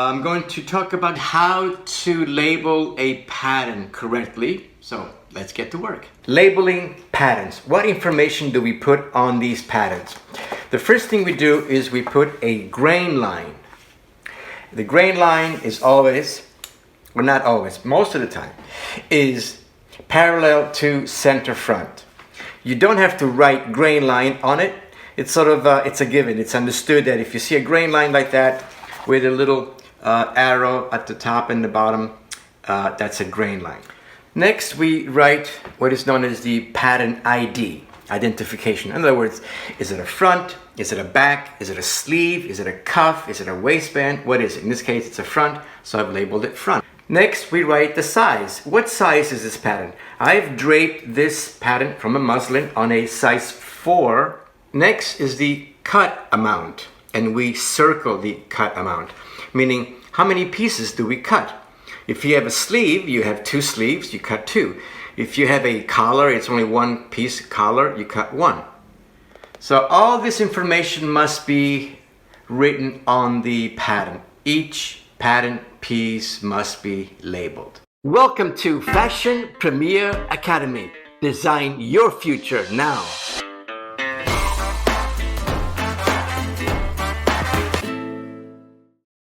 I'm going to talk about how to label a pattern correctly. So let's get to work. Labeling patterns. What information do we put on these patterns? The first thing we do is we put a grain line. The grain line is always, or not always, most of the time, is parallel to center front. You don't have to write grain line on it. It's sort of, it's a given. It's understood that if you see a grain line like that with a little arrow at the top and the bottom, that's a grain line. Next, we write what is known as the pattern ID, identification. In other words, is it a front? Is it a back? Is it a sleeve? Is it a cuff? Is it a waistband? What is it? In this case, it's a front, so I've labeled it front. Next, we write the size. What size is this pattern? I've draped this pattern from a muslin on a size 4. Next is the cut amount, and we circle the cut amount, meaning how many pieces do we cut? If you have a sleeve, you have 2 sleeves, you cut 2. If you have a collar, it's only 1 piece collar, you cut 1. So all this information must be written on the pattern. Each pattern piece must be labeled. Welcome to Fashion Premier Academy. Design your future now.